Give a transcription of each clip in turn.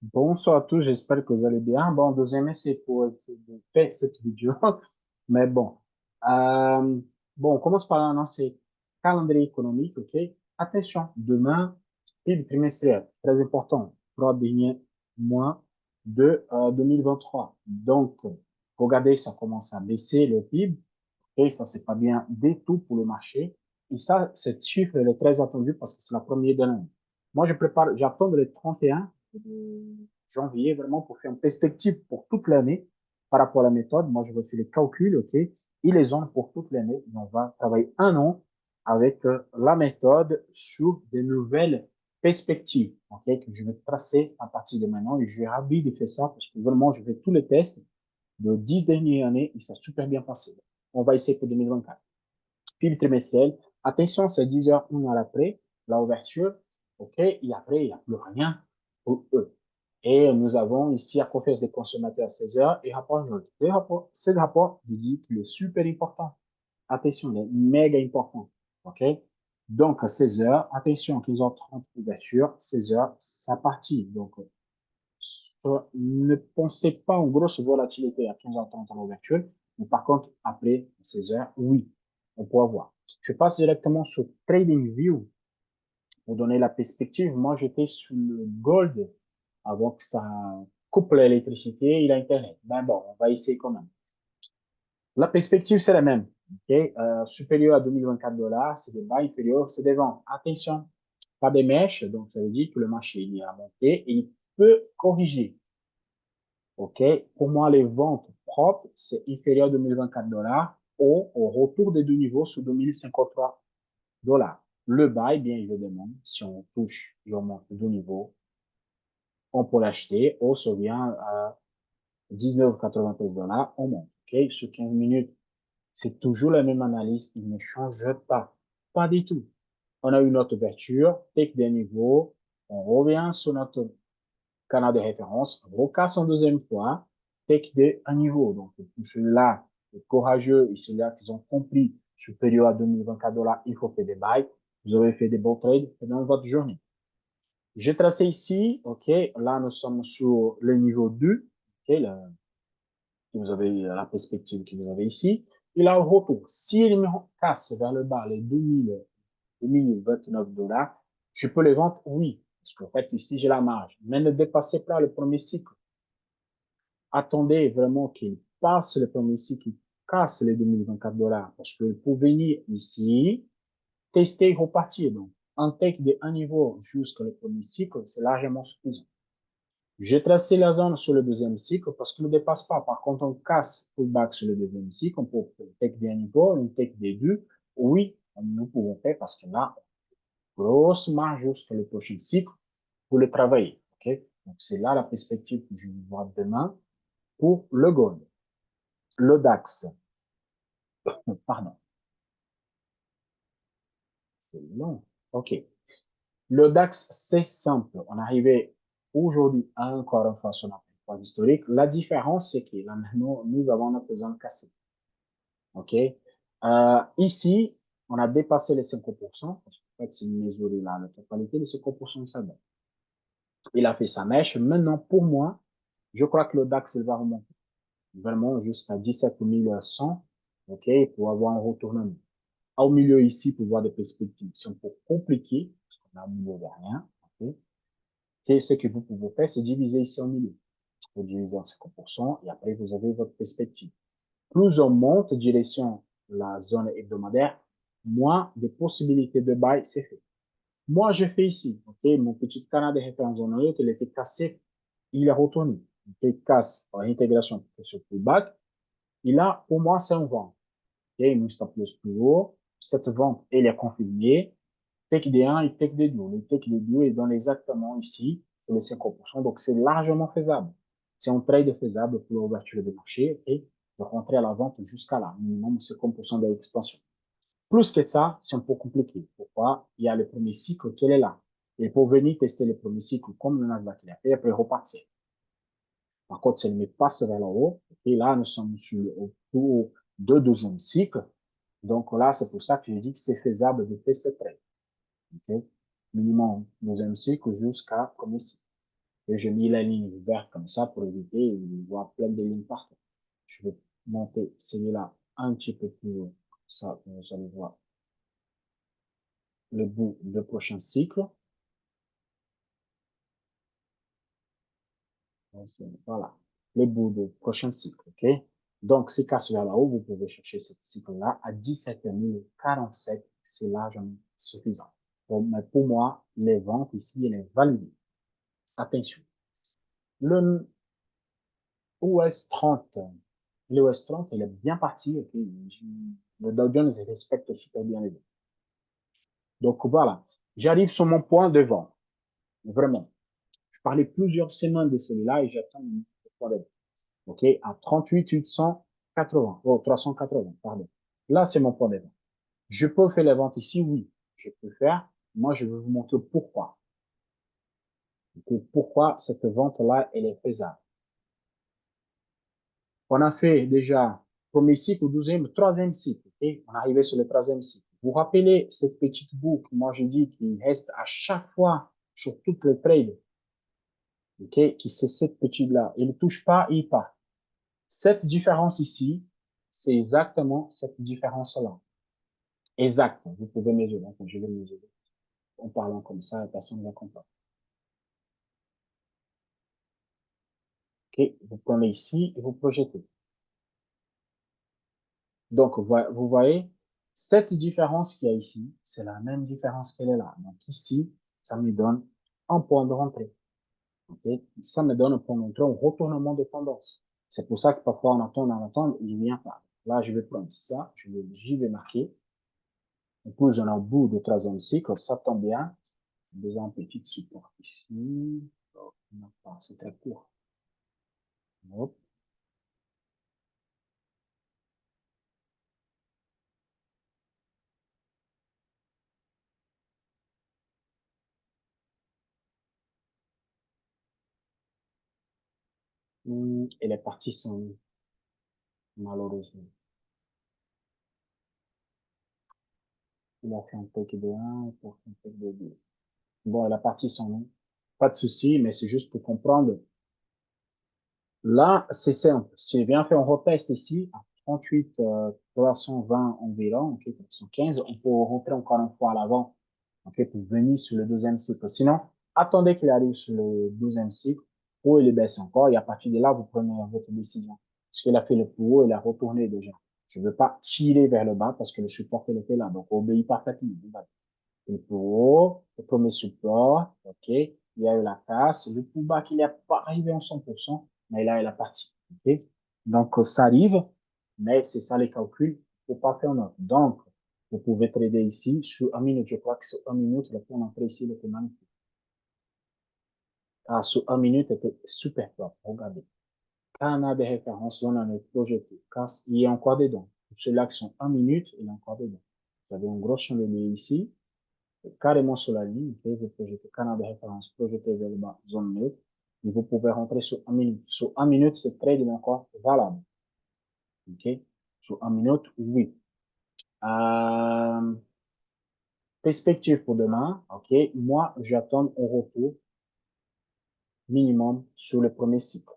Bonsoir à tous, j'espère que vous allez bien. Bon, deuxième essai pour essayer de faire cette vidéo. Mais bon, Euh, bon, on commence par l'annoncer calendrier économique, ok? Attention, demain, PIB trimestriel, très important, 3 derniers mois de 2023. Donc, regardez, ça commence à baisser le PIB, et ça, c'est pas bien du tout pour le marché. Et ça, ce chiffre, il est très attendu parce que c'est la première de l'année. Moi, j'attends le 31 de janvier vraiment pour faire une perspective pour toute l'année par rapport à la méthode. Moi, je vais faire les calculs, OK? Ils les ont pour toute l'année. Et on va travailler un an avec la méthode sur des nouvelles perspectives, OK? Que je vais tracer à partir de maintenant. Et je vais ravi de faire ça parce que vraiment, je fais tous les tests de 10 dernières années et ça a super bien passé. On va essayer pour 2024. Puis le trimestriel, attention, c'est 10 heures, 1 heure après la ouverture, OK, et après, il n'y a plus rien pour eux. Et nous avons ici la conférence des consommateurs à 16 heures et rapport Jolt. Ce rapport, je dis qu'il est super important. Attention, il est méga important. OK? Donc, à 16 heures, attention, 15h30 ouverture, 16 heures, ça partit. Donc, ne pensez pas en grosse volatilité à 15h30 à l'ouverture, mais par contre, après 16 heures, oui, on peut avoir. Je passe directement sur TradingView pour donner la perspective. Moi, j'étais sur le gold avant que ça coupe l'électricité et l'Internet. Ben bon, on va essayer quand même. La perspective, c'est la même. Okay? Supérieur à 2024 $, c'est des bas, inférieur, c'est des ventes. Attention, pas des mèches, donc ça veut dire que le marché il est à monter et il peut corriger. OK? Pour moi, les ventes propres, c'est inférieur à 2024 $ au retour des deux niveaux sous 2053 $. Le buy, bien évidemment, si on touche et on monte deux niveaux, on peut l'acheter. On se vient à 19,93 $, on monte. OK? Sur 15 minutes, c'est toujours la même analyse. Il ne change pas. Pas du tout. On a une autre ouverture, take des niveaux, on revient sur notre canal de référence, recasse en deuxième fois, take des à niveau. Donc, pour ceux-là, les courageux et ceux-là qui ont compris supérieur à 2024 $, il faut faire des buys. Vous avez fait des bons trades dans votre journée. J'ai tracé ici, OK, là, nous sommes sur le niveau 2, OK, là, vous avez la perspective que vous avez ici. Et là, au retour, s'il me casse vers le bas les 2029 $, je peux les vendre? Oui. Parce qu'en fait, ici, j'ai la marge. Mais ne dépassez pas le premier cycle. Attendez vraiment qu'il passe le premier cycle, qu'il casse les 2024 $. Parce que pour venir ici, tester et repartir. Donc, un take de un niveau jusqu'au premier cycle, c'est largement suffisant. J'ai tracé la zone sur le deuxième cycle parce qu'il ne dépasse pas. Par contre, on casse pullback sur le deuxième cycle, on peut faire un take d'un niveau, une take des deux. Oui, nous pouvons faire parce que là, grosse marge jusqu'au le prochain cycle pour le travailler. OK? Donc, c'est là la perspective que je vois demain pour le gold. Le DAX, pardon, c'est long. OK. Le DAX, c'est simple. On arrivait aujourd'hui à encore une fois sur notre point historique. La différence, c'est que là maintenant, nous avons notre zone cassée. OK? Ici, on a dépassé les 50%, parce qu'en fait, c'est une mesure là, la totalité de 50% de sa dette. Il a fait sa mèche. Maintenant, pour moi, je crois que le DAX, il va remonter vraiment jusqu'à 17 100, OK, pour avoir un retournement. Au milieu ici, pour voir des perspectives, c'est un peu compliqué, parce qu'on a au milieu de rien, OK. Ce que vous pouvez faire, c'est diviser ici au milieu. Vous divisez en 50%, et après, vous avez votre perspective. Plus on monte direction la zone hebdomadaire, moins de possibilités de buy c'est fait. Moi, je fais ici, OK, mon petit canal de référence en haut, il était cassé, il est retourné. Il casse par intégration sur pullback. Et là, pour moi, c'est un vent. OK, une stop loss plus haut. Cette vente, elle est confirmée. Take des 1 et take des 2. Le take des 2 est dans exactement ici, sur les 50%. Donc, c'est largement faisable. C'est un trade faisable pour l'ouverture de marché et de rentrer à la vente jusqu'à là, minimum 50% de l'expansion. Plus que ça, c'est un peu compliqué. Pourquoi? Il y a le premier cycle qui est là. Et pour venir tester le premier cycle comme le Nasdaq l'a fait, après repartir. Par contre, si elle me passe vers le haut, et là, nous sommes sur le tour de deuxième cycle. Donc là, c'est pour ça que je dis que c'est faisable de faire ce trade. OK? Minimum deuxième cycle jusqu'à comme ici. Et j'ai mis la ligne verte comme ça pour éviter de voir plein de lignes partout. Je vais monter celui-là un petit peu plus haut. Ça, vous allez voir le bout de prochain cycle. Voilà, les bouts de prochain cycle, ok? Donc, si casse vers là-haut, vous pouvez chercher ce cycle-là à 17 047, c'est largement suffisant. Bon, mais pour moi, les ventes ici, elle est validée. Attention. Le US 30, le US 30, il est bien parti, ok? Le Dow Jones respecte super bien les deux. Donc, voilà. J'arrive sur mon point de vente. Vraiment. Je parlais plusieurs semaines de celui-là et j'attends mon point de vente. OK, à 38 880, oh, 380, pardon. Là, c'est mon point de vente. Je peux faire les ventes ici? Oui, je peux faire. Moi, je vais vous montrer pourquoi. Okay, pourquoi cette vente-là, elle est faisable. On a fait déjà premier cycle, douzième, troisième cycle. Okay? On est arrivé sur le troisième cycle. Vous vous rappelez cette petite boucle, moi je dis qu'il reste à chaque fois sur toutes les trades, okay? Qui c'est cette petite-là. Il ne touche pas, il part. Cette différence ici, c'est exactement cette différence-là. Exact. Vous pouvez mesurer. Donc, je vais mesurer. En parlant comme ça, la personne va comprendre. OK. Vous prenez ici et vous projetez. Donc, vous voyez, cette différence qu'il y a ici, c'est la même différence qu'elle est là. Donc, ici, ça me donne un point de rentrée. OK. Ça me donne un point de rentrée, un retournement de tendance. C'est pour ça que parfois on attend, il ne vient pas. Là, je vais prendre ça, j'y vais marquer. En plus, on est au bout du troisième cycle, ça tombe bien. Déjà un petit support ici. Oh, non, c'est très court. Hop. Elle est partie sans nous, malheureusement. Il a fait un take de 1 pour un take de 2. Bon, elle est partie sans nous. Pas de souci, mais c'est juste pour comprendre. Là, c'est simple. Si je viens faire un retest ici, à 38, 320 environ, ok, 315, on peut rentrer encore une fois à l'avant, ok, pour venir sur le deuxième cycle. Sinon, attendez qu'il arrive sur le deuxième cycle, ou il baisse encore, et à partir de là, vous prenez votre décision. Parce qu'il a fait le plus haut, il a retourné déjà. Je ne veux pas tirer vers le bas parce que le support, il était là. Donc, obéit parfaitement. Le plus haut, le premier support, ok. Il y a eu la casse. Le plus bas qu'il n'est pas arrivé en 100%, mais là, il est parti. Ok. Donc, ça arrive, mais c'est ça les calculs. Il ne faut pas faire note. Donc, vous pouvez trader ici sur 1 minute. Je crois que sur 1 minute, le point d'entrée ici, il était magnifique. Ah, sur 1 minute, était super top. Regardez. Canal de référence, on en est projeté. Casse, il est encore dedans. Pour ceux-là qui sont 1 minute, il est encore dedans. Vous avez un gros chandelier ici, carrément sur la ligne, okay, vous projetez canal de référence, projeté vers le bas, zone neutre, et vous pouvez rentrer sur 1 minute. Sur 1 minute, c'est très bien encore valable. OK? Sur 1 minute, oui. Euh, perspective pour demain, OK? Moi, j'attends un retour minimum sur le premier cycle.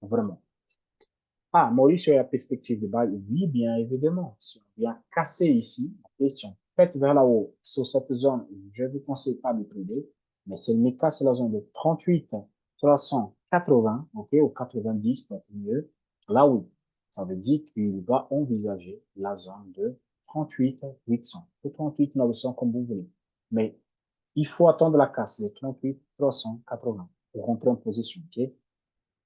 Vraiment. Ah, Maurice, sur la perspective de bas, oui, bien évidemment. Si on vient casser ici, okay, si on pète vers là-haut, sur cette zone, je ne vous conseille pas de trader, mais si on casse la zone de 38, 380, ok, ou 90 pour être mieux, là oui, ça veut dire qu'il va envisager la zone de 38, 800, ou 38, 900, comme vous voulez. Mais il faut attendre la casse de 38, 380 pour rentrer en position, ok?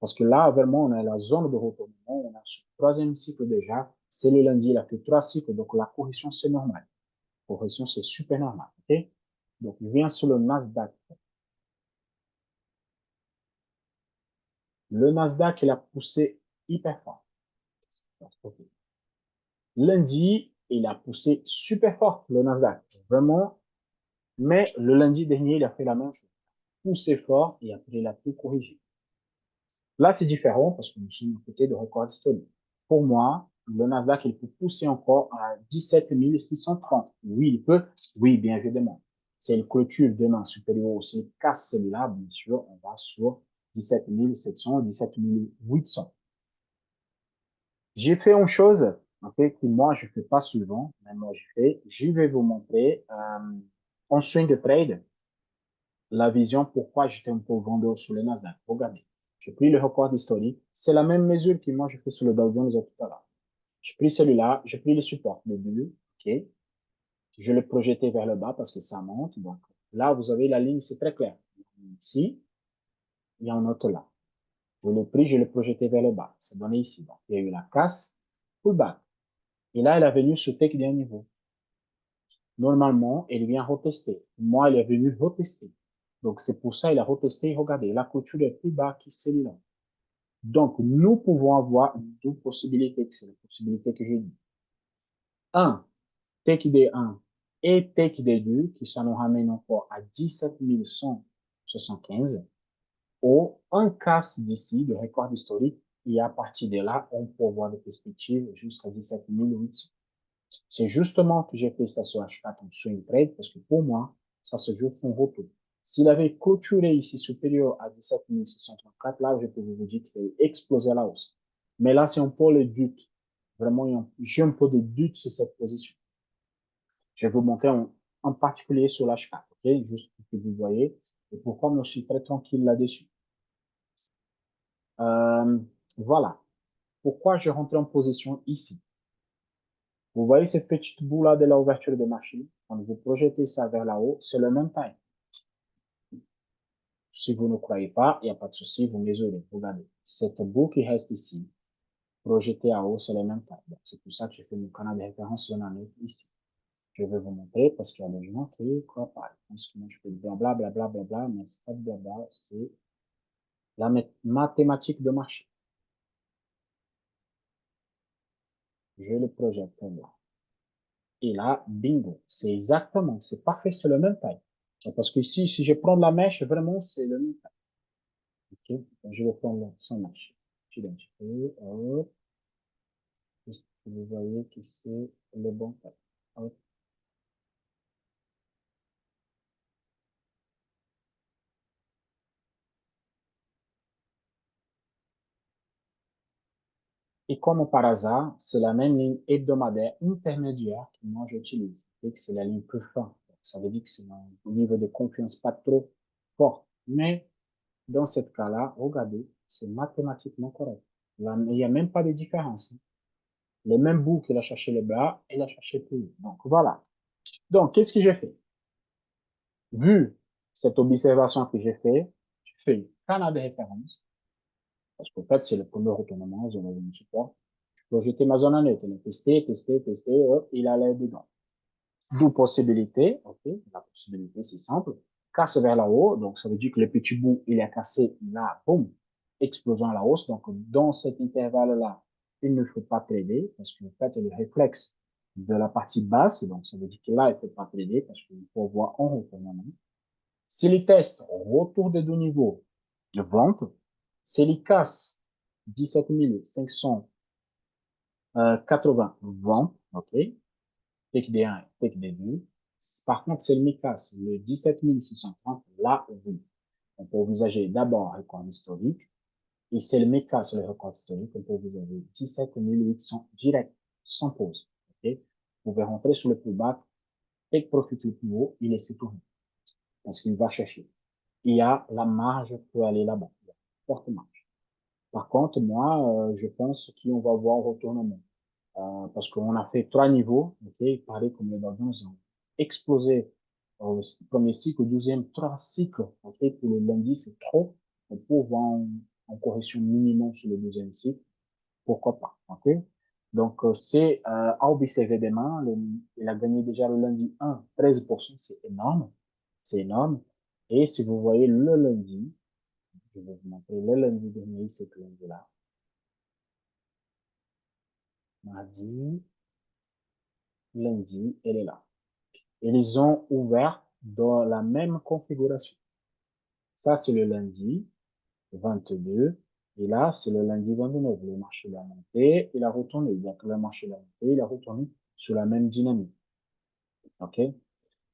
Parce que là, vraiment, on a la zone de retournement, on a ce troisième cycle déjà, c'est le lundi, il a fait 3 cycles, donc la correction, c'est normal. La correction, c'est super normal, ok? Donc, je viens sur le Nasdaq. Le Nasdaq, il a poussé hyper fort. Lundi, il a poussé super fort, le Nasdaq. Vraiment. Mais le lundi dernier, il a fait la même chose. Poussé fort et après, il a tout corrigé. Là, c'est différent parce que nous sommes à côté de record historique. Pour moi, le Nasdaq, il peut pousser encore à 17 630. Oui, il peut. Oui, bien évidemment. C'est une clôture demain supérieure. S'il casse celui-là, bien sûr, on va sur 17 700, 17 800. J'ai fait une chose, en fait, que moi, je fais pas souvent, mais moi, je vais vous montrer, en swing de trade, la vision pourquoi j'étais un peu vendeur sur le Nasdaq. Regardez. J'ai pris le record historique. C'est la même mesure que moi, je fais sur le Dow Jones tout à l'heure. J'ai pris celui-là, j'ai pris le support, le début, OK. Je l'ai projeté vers le bas parce que ça monte. Donc, là, vous avez la ligne, c'est très clair. Ici, il y a un autre là. Je l'ai pris, je l'ai projeté vers le bas. C'est donné ici. Donc, il y a eu la casse, pullback. Et là, elle est venue sur take d'un niveau. Normalement, elle vient retester. Moi, elle est venue retester. Donc, c'est pour ça, il a retesté. Regardez, la couture est plus bas que celui-là. Donc, nous pouvons avoir deux possibilités. C'est la possibilité que j'ai dit. Un, take des 1 et take des 2, qui ça nous ramène encore à 17 175, ou un casse d'ici, de record historique, et à partir de là, on peut avoir des perspectives jusqu'à 17 800. C'est justement que j'ai fait ça sur H4 en swing trade, parce que pour moi, ça se joue son retour. S'il avait clôturé ici supérieur à 17 634, là, je peux vous dire qu'il va exploser à la hausse. Mais là, c'est un peu le doute. Vraiment, j'ai un peu de doute sur cette position. Je vais vous montrer en particulier sur l'H4, ok? Juste pour que vous voyez et pourquoi moi je suis très tranquille là-dessus. Euh, voilà. Pourquoi je rentre en position ici? Vous voyez cette petite boule-là de l'ouverture de marché? Quand vous projetez ça vers là-haut, c'est le même time. Si vous ne croyez pas, il n'y a pas de souci, vous mesurez. Regardez, cette boule qui reste ici, projetée à haut, c'est le même time. C'est pour ça que j'ai fait mon canal de référence sur l'année ici. Je vais vous montrer parce qu'il y a des gens qui ne croient pas. Je pense que moi, je fais blabla, blabla, blabla, mais c'est pas de blabla, c'est la mathématique de marché. Je le projette comme là. Et là, bingo. C'est exactement, c'est parfait, c'est le même taille. Parce que ici, si je prends la mèche, vraiment, c'est le même taille. Ok? Donc, je vais prendre sans mèche. Je un petit peu, hop. Vous voyez que c'est le bon taille. Hop. Et comme par hasard, c'est la même ligne hebdomadaire intermédiaire que moi j'utilise. Et que c'est la ligne plus fin. Ça veut dire que c'est un niveau de confiance pas trop fort. Mais dans ce cas-là, regardez, c'est mathématiquement correct. Là, il n'y a même pas de différence. Les mêmes bouts qu'il a cherché le bas, il a cherché plus haut. Donc voilà. Donc, qu'est-ce que j'ai fait? Vu cette observation que j'ai fait, je fais une canal de référence. Parce qu'en fait, c'est le premier retournement, zone de support. Projeter ma zone en net, tester, tester, tester, hop, il allait dedans. D'où possibilité, ok, la possibilité, c'est simple, casse vers la haut, donc ça veut dire que le petit bout, il est cassé, là, boum, explosion à la hausse, donc dans cet intervalle-là, il ne faut pas trader, parce qu'en fait, le réflexe de la partie basse, donc ça veut dire que là, il ne faut pas trader, parce qu'il faut voir en retournement. Si les tests retour des deux niveaux de vente, si les casse 17 580 ventes, ok, take des 1, take des 2. Par contre, c'est le MICAS, le 17 630, là, oui. On peut envisager d'abord un record historique, et c'est le MICAS, le record historique, on peut envisager 17 800 direct, sans pause. Ok? Vous pouvez rentrer sur le pullback, take profit le plus haut, et laisser tourner. Parce qu'il va chercher. Il y a la marge pour aller là-bas. Forte marge. Par contre, moi, je pense qu'on va voir un retournement. Parce qu'on a fait trois niveaux, ok, pareil comme les Dolphins ont explosé au premier cycle, au deuxième, trois cycles, ok, pour le lundi, c'est trop. On peut voir en correction minimum sur le deuxième cycle, pourquoi pas, ok. Donc, c'est à observer demain. Il a gagné déjà le lundi 1, 13%, c'est énorme, c'est énorme. Et si vous voyez le lundi, je vais vous montrer le lundi dernier, c'est ce lundi-là, mardi, lundi, elle est là. Et ils ont ouvert dans la même configuration. Ça, c'est le lundi 22. Et là, c'est le lundi 29. Le marché l'a monté, il a retourné. Donc, le marché l'a monté, il a retourné sur la même dynamique. OK?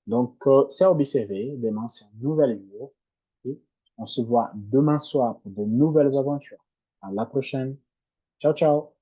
Donc, c'est à observer. Demain, c'est un nouvel jour. Et On se voit demain soir pour de nouvelles aventures. À la prochaine. Ciao, ciao.